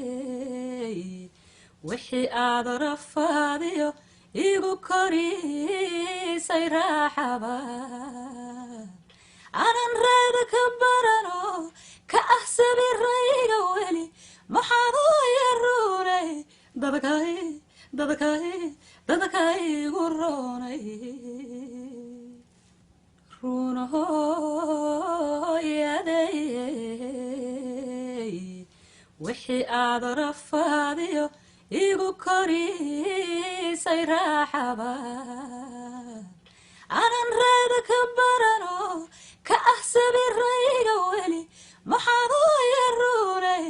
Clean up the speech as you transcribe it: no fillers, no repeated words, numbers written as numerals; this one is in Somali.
runahoyaday wixii aad rafaadiyo igu korisay raaxaba anan raada ka barano ka ahsabi rayga weli maxaad u yarunay dadkay igu roonay runahoyaday wixii aad rafaadiyo igu korisay raaxaba anan raada ka barano ka ahsabi rayga weli maxaad u yarunay